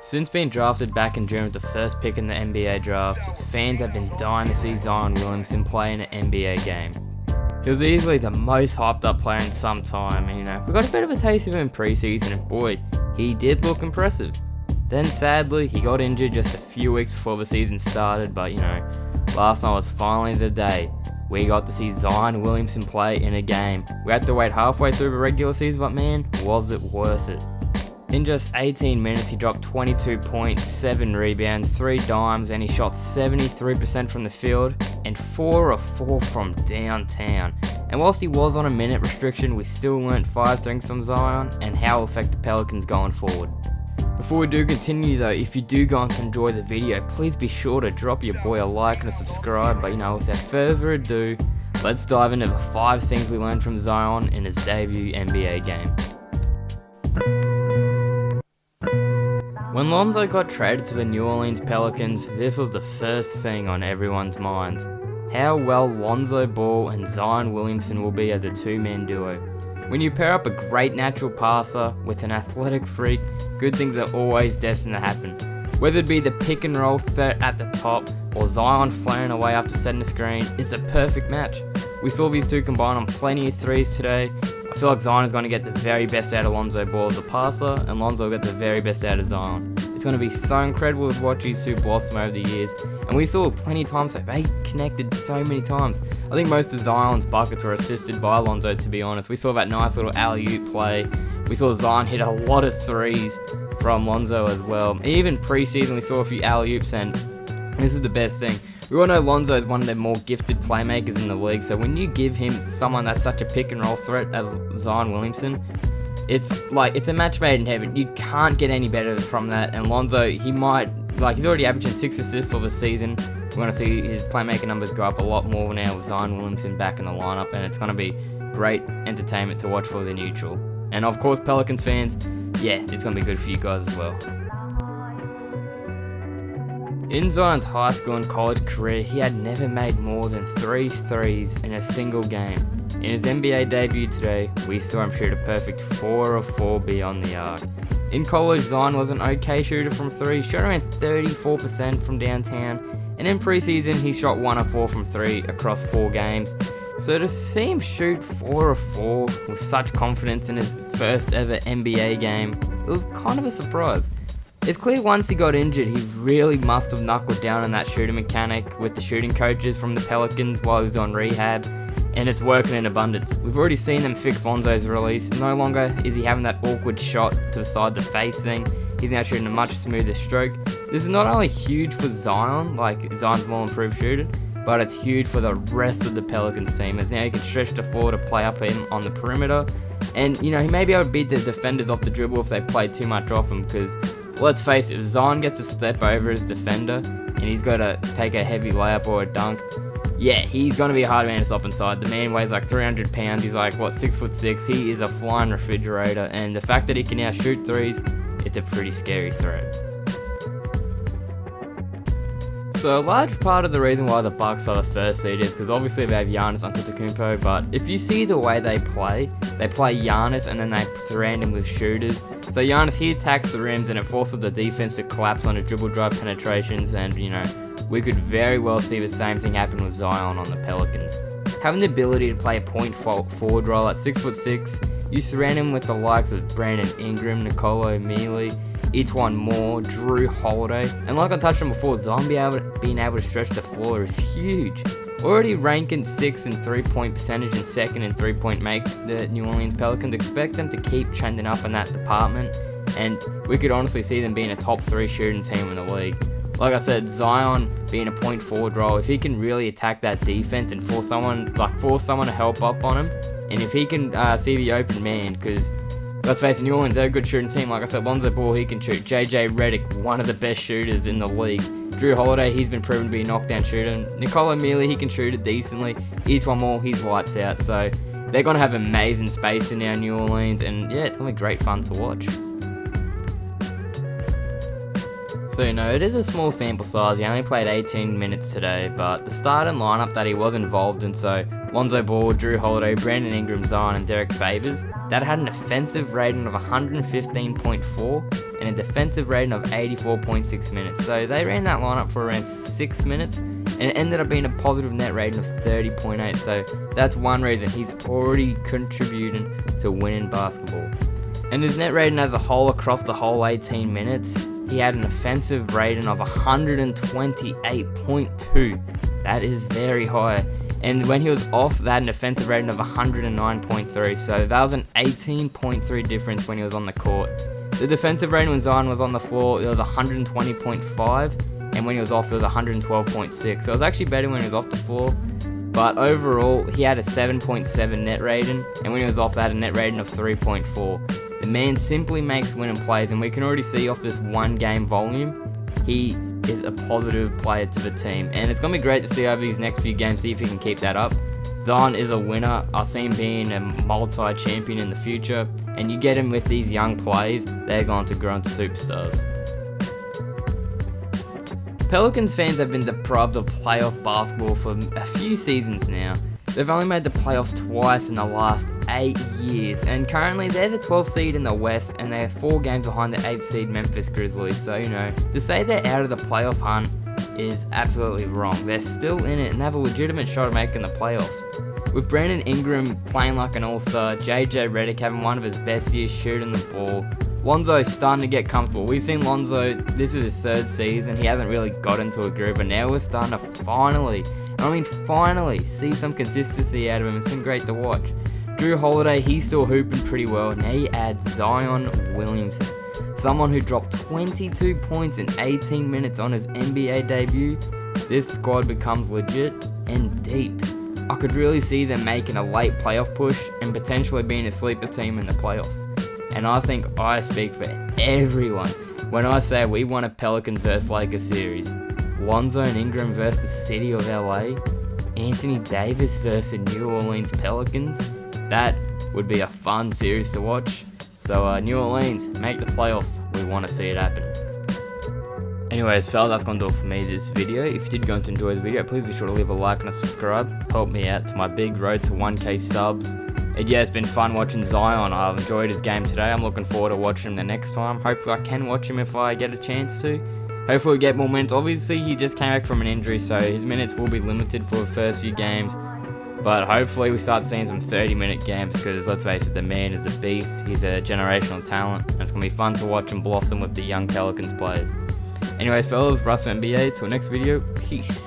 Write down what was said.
Since being drafted back in June with the first pick in the NBA draft, fans have been dying to see Zion Williamson play in an NBA game. He was easily the most hyped up player in some time, and we got a bit of a taste of him in preseason, and boy, he did look impressive. Then sadly, he got injured just a few weeks before the season started, but last night was finally the day we got to see Zion Williamson play in a game. We had to wait halfway through the regular season, but man, was it worth it. In just 18 minutes, he dropped 22 points, 7 rebounds, 3 dimes, and he shot 73% from the field and 4 of 4 from downtown. And whilst he was on a minute restriction, we still learnt 5 things from Zion and how it will affect the Pelicans going forward. Before we do continue though, if you do go on to enjoy the video, please be sure to drop your boy a like and a subscribe. But without further ado, let's dive into the 5 things we learned from Zion in his debut NBA game. When Lonzo got traded to the New Orleans Pelicans, this was the first thing on everyone's minds. How well Lonzo Ball and Zion Williamson will be as a two-man duo. When you pair up a great natural passer with an athletic freak, good things are always destined to happen. Whether it be the pick and roll threat at the top or Zion flaring away after setting a screen, it's a perfect match. We saw these two combine on plenty of threes today. I feel like Zion is going to get the very best out of Lonzo Ball as a passer, and Lonzo will get the very best out of Zion. It's going to be so incredible to watch these two blossom over the years, and we saw plenty of times, so they connected so many times. I think most of Zion's buckets were assisted by Lonzo, to be honest. We saw that nice little alley-oop play. We saw Zion hit a lot of threes from Lonzo as well. Even preseason, we saw a few alley-oops, and this is the best thing. We all know Lonzo is one of the more gifted playmakers in the league, so when you give him someone that's such a pick and roll threat as Zion Williamson, it's a match made in heaven. You can't get any better from that. And Lonzo, he's already averaging 6 assists for the season. We're going to see his playmaking numbers go up a lot more now with Zion Williamson back in the lineup, and it's going to be great entertainment to watch for the neutral. And of course, Pelicans fans, it's going to be good for you guys as well. In Zion's high school and college career, he had never made more than 3 threes in a single game. In his NBA debut today, we saw him shoot a perfect 4 of 4 beyond the arc. In college, Zion was an okay shooter from 3, shot around 34% from downtown, and in preseason, he shot 1 of 4 from 3 across 4 games. So to see him shoot 4 of 4 with such confidence in his first ever NBA game, it was kind of a surprise. It's clear once he got injured, he really must have knuckled down on that shooting mechanic with the shooting coaches from the Pelicans while he was doing rehab, and it's working in abundance. We've already seen them fix Lonzo's release. No longer is he having that awkward shot to the side to face thing. He's now shooting a much smoother stroke. This is not only huge for Zion, Zion's more improved shooter, but it's huge for the rest of the Pelicans team, as now he can stretch the floor to play up him on the perimeter, and he may be able to beat the defenders off the dribble if they play too much off him, because let's face it, if Zion gets to step over his defender and he's got to take a heavy layup or a dunk, he's going to be a hard man to stop inside. The man weighs like 300 pounds. He's 6'6". He is a flying refrigerator, and the fact that he can now shoot threes, it's a pretty scary threat. So a large part of the reason why the Bucks are the first seed is because obviously they have Giannis Antetokounmpo, but if you see the way they play Giannis and then they surround him with shooters. So Giannis, he attacks the rims and it forces the defense to collapse on his dribble drive penetrations, and we could very well see the same thing happen with Zion on the Pelicans. Having the ability to play a point forward role at 6'6", you surround him with the likes of Brandon Ingram, Nicolo Mealy, Etuan Moore, Drew Holiday, and like I touched on before, Zion being able to stretch the floor is huge. Already ranking 6th in 3-point percentage and 2nd in 3-point makes, the New Orleans Pelicans expect them to keep trending up in that department, and we could honestly see them being a top 3 shooting team in the league. Like I said, Zion being a point forward role, if he can really attack that defense and force someone to help up on him, and if he can see the open man, because let's face it, New Orleans, they're a good shooting team. Like I said, Lonzo Ball, he can shoot. JJ Redick, one of the best shooters in the league. Drew Holiday, he's been proven to be a knockdown shooter. Nicolo Mealy, he can shoot it decently. Etuan Moore, he's lights out. So they're going to have amazing space in our New Orleans, and it's going to be great fun to watch. So, it is a small sample size. He only played 18 minutes today, but the starting lineup that he was involved in, so Lonzo Ball, Drew Holiday, Brandon Ingram, Zion, and Derek Favors, that had an offensive rating of 115.4 and a defensive rating of 84.6 minutes. So they ran that lineup for around 6 minutes, and it ended up being a positive net rating of 30.8. So that's one reason he's already contributing to winning basketball. And his net rating as a whole across the whole 18 minutes, he had an offensive rating of 128.2. That is very high. And when he was off, that had an offensive rating of 109.3. So that was an 18.3 difference when he was on the court. The defensive rating when Zion was on the floor, it was 120.5. And when he was off, it was 112.6. So it was actually better when he was off the floor. But overall, he had a 7.7 net rating. And when he was off, that had a net rating of 3.4. The man simply makes winning plays, and we can already see off this one game volume, he is a positive player to the team. And it's going to be great to see over these next few games, see if he can keep that up. Zion is a winner. I see him being a multi-champion in the future. And you get him with these young players, they're going to grow into superstars. Pelicans fans have been deprived of playoff basketball for a few seasons now. They've only made the playoffs twice in the last 8 years, and currently they're the 12th seed in the West, and they're 4 games behind the 8th seed Memphis Grizzlies. So, to say they're out of the playoff hunt is absolutely wrong. They're still in it and have a legitimate shot of making the playoffs. With Brandon Ingram playing like an all-star, JJ Redick having one of his best years shooting the ball, Lonzo's starting to get comfortable. We've seen Lonzo, this is his 3rd season, he hasn't really got into a groove, but now we're starting to finally see some consistency out of him. It's been great to watch. Drew Holiday, he's still hooping pretty well. Now you add Zion Williamson, someone who dropped 22 points in 18 minutes on his NBA debut. This squad becomes legit and deep. I could really see them making a late playoff push and potentially being a sleeper team in the playoffs. And I think I speak for everyone when I say we want a Pelicans vs Lakers series. Lonzo and Ingram versus the City of LA, Anthony Davis versus the New Orleans Pelicans. That would be a fun series to watch. So New Orleans, make the playoffs. We want to see it happen. Anyways, fellas, that's going to do it for me this video. If you did go to enjoy the video, please be sure to leave a like and a subscribe. Help me out to my big road to 1K subs. And yeah, it's been fun watching Zion. I've enjoyed his game today. I'm looking forward to watching him the next time. Hopefully I can watch him if I get a chance to. Hopefully we get more minutes. Obviously he just came back from an injury, so his minutes will be limited for the first few games. But hopefully we start seeing some 30-minute games, because let's face it, the man is a beast. He's a generational talent, and it's going to be fun to watch him blossom with the young Pelicans players. Anyways fellas, Russo NBA, till next video, peace.